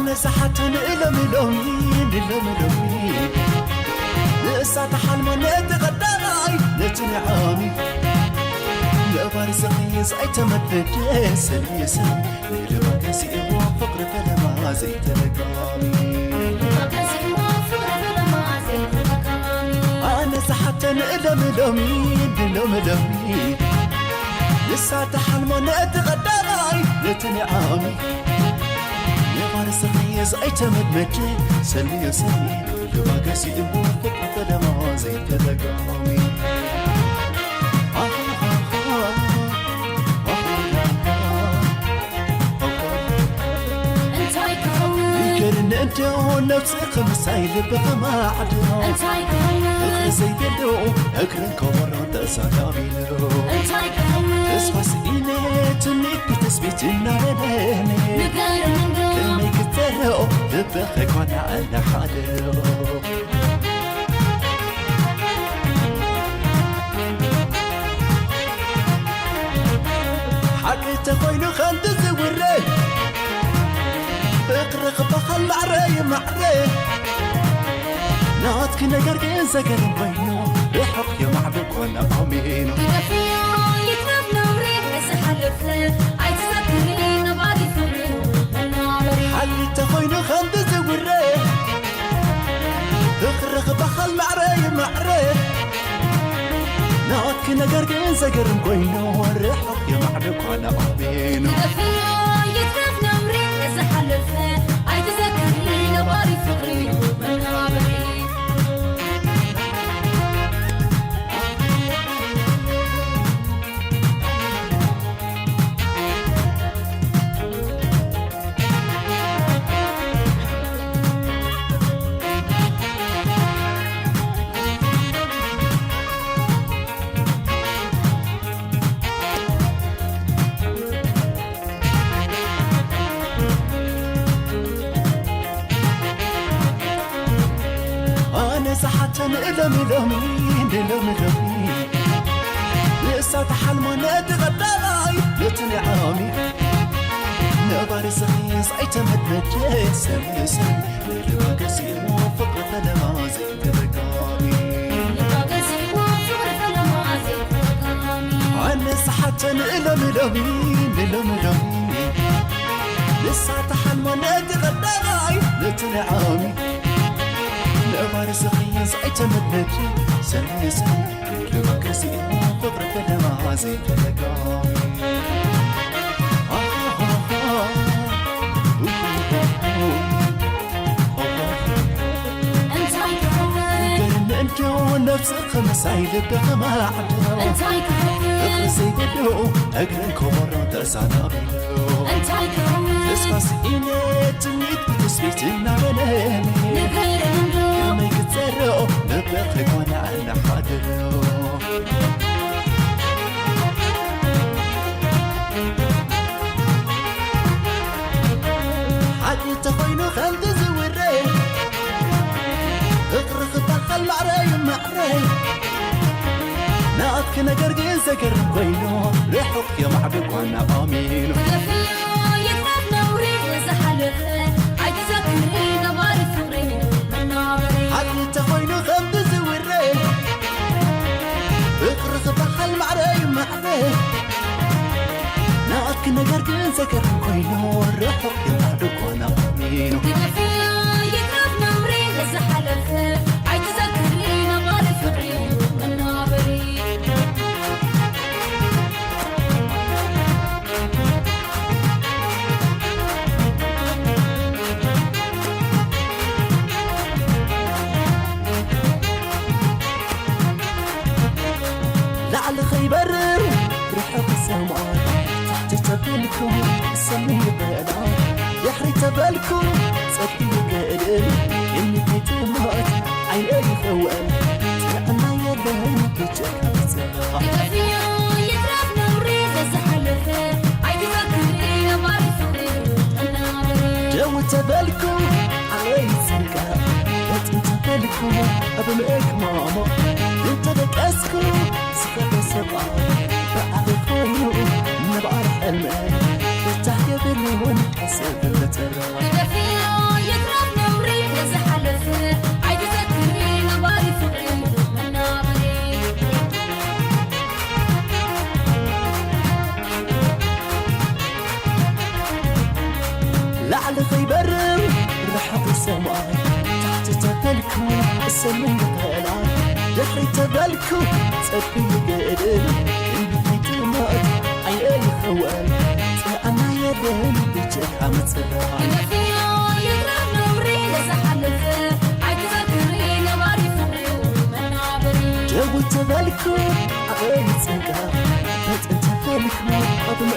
أنا سحت إلمي لسه تحلم نتغداي نتنعامي لبار سخيز أيتمدد سليسا للمكاسي وفقر فلما زيت لقامي أنا سحت إلمي لسه تحلم نتغداي نتنعامي لبار سخيز أيتمدد سليسا للمكاسي وفقر فلما زيت لقامي انت ونفسك مسايل بما عدو انت يكون زيدو اكرن كورن تسالامي له انت يكون اسمس اينت نيك تثبيتنا لني نقدر نقول كلمه كترو تبخك وانا على حاله حكيت خوينو خند زوري اقرق بخل معري ناتك نقر كين سكر بينو يحق يا معبك وانا عمينو تدفيا يتنب نوري بس حلف له عايز تسكري نبعدي ثوري انا عمري حلت خوينو خند زوري اقرق بخل معري ناتك نقر كين سكر بينو يحق يا معبك وانا عمينو تدفيا يتنب نوري بس حلف له عايز تسكري نبعدي ثوري انا عمري سحتن إلمي لسه تحلم نتغداي نتنعامي نبار سخيص أيتمدد سليسا للمكاسي وفقر فلما زيت رقامي أنا سحتن إلمي لسه تحلم نتغداي نتنعامي نبار سخيص أيتمدد سليسا للمكاسي وفقر فلما زيت رقامي انت ونفسك مسايل بما عدو انت يكون اخرسي بدو اقرن كورن تسالامي له انت يكون اسفاس اينت نيت بتثبيتنا بنامي نقدر نقول كما يكترو نبخك وانا على حاله حد تخوينو خلد زوري اقرق بخل معري ناتك نقر قين سكر بينو ريحك يا معبك وانا امينو تدفيا يتنب نوري بس حلف له عايز تسكري نبعدي ثوري انا عمري حد تخوينو خلد زوري اقرق بخل معري ناتك نقر قين سكر بينو ريحك يا معبك وانا امينو تدفيا يتنب نوري بس حلف له عايز تسكري نبعدي ثوري انا عمري لعل خيبر ريحك السماء تحت تبلكم سمي بلا يحري تبلكم صدقي قادر اني بتمات عيني خوان تلعنا يدهم بجاك سما تدفيا يتنب نوري بس حلف له عايز تسكري نبعدي ثوري انا عمري جو تبلكم علي سنكا انت تبلكم ابنك ماما انت لك اسكو سكت السبعة بعد خوينو نبعر حلمي تحيا بالله يكون حسب الترى دفيو يتراب نمري لزحلف عيد تذكري نباري فقري من نابري لعل خيبر رحق السماء تحت تبلكو السمين قلال دحري تبلكو تبي قدر اللي تمات عيال خوال أنا يدين بجرح متبع دفيو يتراب نمري لزحلف عيد تذكري نباري فقري من نابري جو تبلكو عيال تنقى بس انت تبلكو أبن